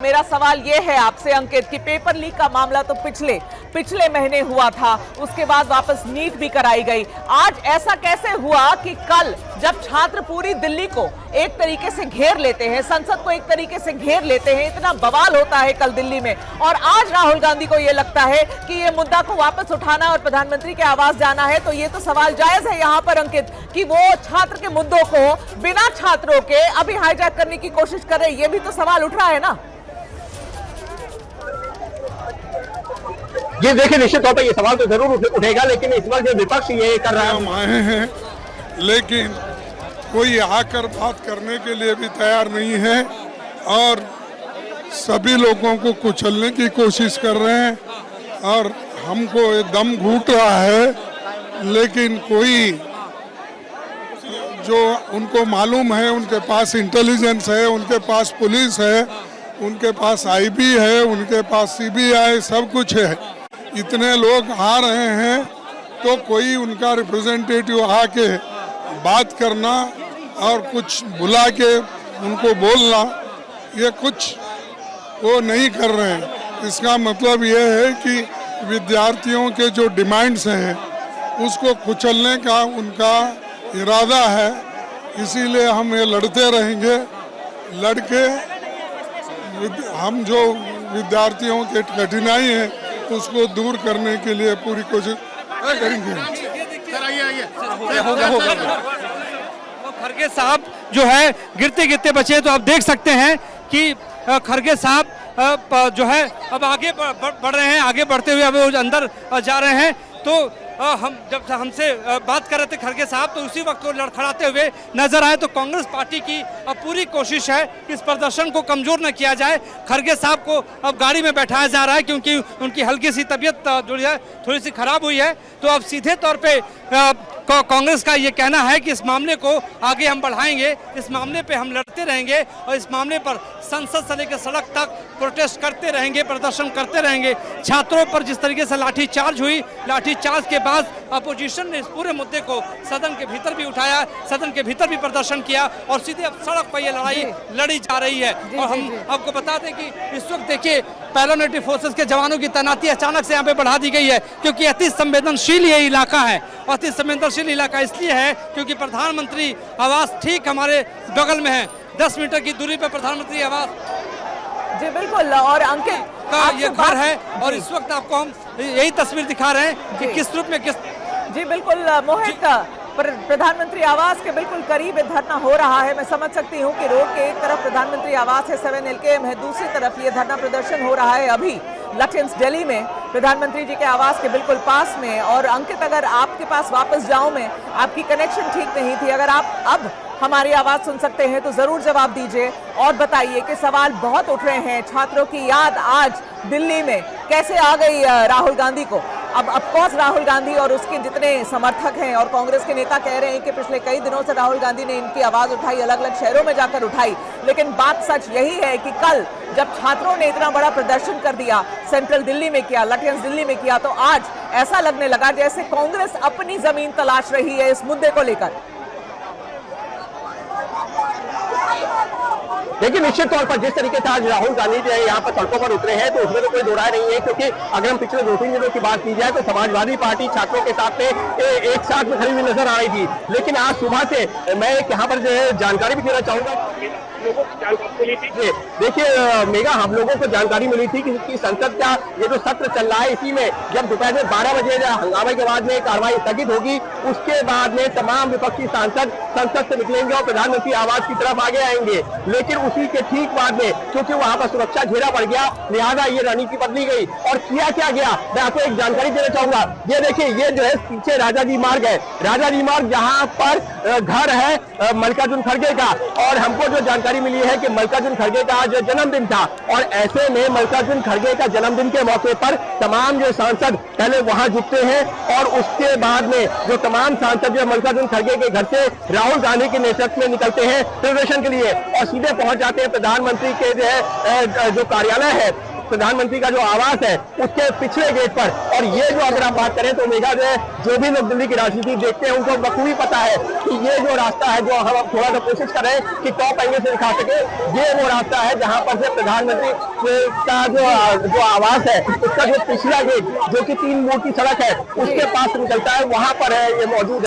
मेरा सवाल यह है आपसे अंकित कि पेपर लीक का मामला तो पिछले महीने हुआ था, उसके बाद वापस नीट भी कराई गई। आज ऐसा कैसे हुआ कि कल जब छात्र पूरी दिल्ली को एक तरीके से घेर लेते हैं, संसद को एक तरीके से घेर लेते हैं, इतना बवाल होता है कल दिल्ली में, और आज राहुल गांधी को यह लगता है कि ये मुद्दा को वापस उठाना और प्रधानमंत्री के आवास जाना है, तो ये तो सवाल जायज है यहाँ पर अंकित कि वो छात्र के मुद्दों को बिना छात्रों के अभी हाईजैक करने की कोशिश कर रहे हैं। ये भी तो सवाल उठ रहा है ना। ये देखिए, निश्चित तौर पर ये सवाल तो जरूर उठेगा, लेकिन इस वक्त जो विपक्ष ये कर रहा है, हम आए हैं लेकिन कोई आकर बात करने के लिए भी तैयार नहीं है और सभी लोगों को कुचलने की कोशिश कर रहे हैं और हमको दम घूट रहा है। लेकिन कोई जो उनको मालूम है, उनके पास इंटेलिजेंस है, उनके पास पुलिस है, उनके पास आईबी है, उनके पास सीबीआई, सब कुछ है। इतने लोग आ रहे हैं तो कोई उनका रिप्रेजेंटेटिव आके बात करना और कुछ बुला के उनको बोलना, ये कुछ वो नहीं कर रहे हैं। इसका मतलब ये है कि विद्यार्थियों के जो डिमांड्स हैं उसको कुचलने का उनका इरादा है। इसीलिए हम ये लड़ते रहेंगे। लड़के हम जो विद्यार्थियों के कठिनाई है उसको दूर करने के लिए पूरी कोशिश करेंगे। खरगे साहब जो है गिरते गिरते बचे, तो आप देख सकते हैं कि खरगे साहब जो है अब आगे बढ़ रहे हैं, आगे बढ़ते हुए अब वो अंदर जा रहे हैं। तो हम जब हमसे बात कर रहे थे खरगे साहब, तो उसी वक्त वो लड़खड़ाते हुए नजर आए। तो कांग्रेस पार्टी की अब पूरी कोशिश है कि इस प्रदर्शन को कमजोर न किया जाए। खरगे साहब को अब गाड़ी में बैठाया जा रहा है क्योंकि उनकी हल्की सी तबीयत जो है थोड़ी सी खराब हुई है। तो अब सीधे तौर पे कांग्रेस का ये कहना है कि इस मामले को आगे हम बढ़ाएंगे, इस मामले पे हम लड़ते रहेंगे और इस मामले पर संसद से लेकर सड़क तक प्रोटेस्ट करते रहेंगे, प्रदर्शन करते रहेंगे। छात्रों पर जिस तरीके से लाठीचार्ज हुई, लाठीचार्ज के बाद अपोजिशन ने इस पूरे मुद्दे को सदन के भीतर भी उठाया, सदन के भीतर भी प्रदर्शन किया और सीधे अब सड़क पर यह लड़ाई लड़ी जा रही है। और हम आपको बता दें कि इस वक्त देखिए पैरामिलिट्री फोर्सेस के जवानों की तैनाती अचानक से यहाँ पे बढ़ा दी गई है क्योंकि अति संवेदनशील ये इलाका है। अति संवेदनशील इलाका इसलिए है क्योंकि प्रधानमंत्री आवास ठीक हमारे बगल में है, 10 मीटर की दूरी पर प्रधानमंत्री आवास जी बिल्कुल। और अंकित का ये घर है और इस वक्त आपको हम यही तस्वीर दिखा रहे हैं कि किस रूप में जी बिल्कुल मोहित, प्रधानमंत्री आवास के बिल्कुल करीब धरना हो रहा है। मैं समझ सकती हूँ कि रोड के एक तरफ प्रधानमंत्री आवास है, 7 LKM है, दूसरी तरफ ये धरना प्रदर्शन हो रहा है अभी लटेंस दिल्ली में प्रधानमंत्री जी के आवास के बिल्कुल पास में। और अंकित, अगर आपके पास वापस जाऊं मैं, आपकी कनेक्शन ठीक नहीं थी, अगर आप अब हमारी आवाज सुन सकते हैं तो जरूर जवाब दीजिए और बताइए कि सवाल बहुत उठ रहे हैं। छात्रों की याद आज दिल्ली में कैसे आ गई राहुल गांधी को? अब ऑफकोर्स राहुल गांधी और उसके जितने समर्थक हैं और कांग्रेस के नेता कह रहे हैं कि पिछले कई दिनों से राहुल गांधी ने इनकी आवाज उठाई, अलग अलग शहरों में जाकर उठाई, लेकिन बात सच यही है कि कल जब छात्रों ने इतना बड़ा प्रदर्शन कर दिया, सेंट्रल दिल्ली में किया, लटेंस दिल्ली में किया, तो आज ऐसा लगने लगा जैसे कांग्रेस अपनी जमीन तलाश रही है इस मुद्दे को लेकर। लेकिन निश्चित तौर पर जिस तरीके से आज राहुल गांधी जो है यहाँ पर सड़कों पर उतरे हैं, तो उसमें तो कोई दो राय नहीं है, क्योंकि अगर हम पिछले 2-3 दिनों की बात की जाए तो समाजवादी पार्टी छात्रों के साथ में एक साथ में खड़ी हुई नजर आ रही थी। लेकिन आज सुबह से मैं यहाँ पर जो है जानकारी भी देना चाहूंगा, लोगों को जानकारी मिली थी। देखिए मेगा, हम लोगों को जानकारी मिली थी कि संसद का ये जो सत्र चल रहा है, इसी में जब दोपहर में 12 बजे हंगामे के बाद में कार्रवाई स्थगित होगी, उसके बाद में तमाम विपक्षी सांसद संसद से निकलेंगे और प्रधानमंत्री आवास की तरफ आगे आएंगे। लेकिन उसी के ठीक बाद में क्योंकि वहां पर सुरक्षा घेरा पड़ गया, लिहाजा ये रणनीति बदली गई। और किया क्या गया, मैं आपको एक जानकारी देना चाहूंगा। ये देखिए, ये जो है पीछे राजाजी मार्ग है, राजाजी मार्ग जहां पर घर है मल्लिकार्जुन खड़गे का, और हमको जो जानकारी मिली है कि मल्लिकार्जुन खड़गे का आज जन्मदिन था और ऐसे में मल्लिकार्जुन खड़गे का जन्मदिन के मौके पर तमाम जो सांसद पहले वहां जुटते हैं और उसके बाद में जो तमाम सांसद जो मल्लिकार्जुन खड़गे के घर से राहुल गांधी के नेतृत्व में निकलते हैं प्रदर्शन के लिए और सीधे पहुंच जाते हैं प्रधानमंत्री के जो कार्यालय है प्रधानमंत्री का जो आवास है उसके पिछले गेट पर। और ये जो अगर आप बात करें तो मेघा जो भी लोग दिल्ली की राजनीति देखते हैं उनको बखूबी पता है कि ये जो रास्ता है, जो हम थोड़ा सा कोशिश कर रहे हैं कि टॉप एंगल से दिखा सके, ये वो रास्ता है जहां पर से प्रधानमंत्री का जो आवास है उसका जो पिछला गेट, जो कि 3 मोड़ की सड़क है, उसके पास निकलता है, वहां पर है ये मौजूद है।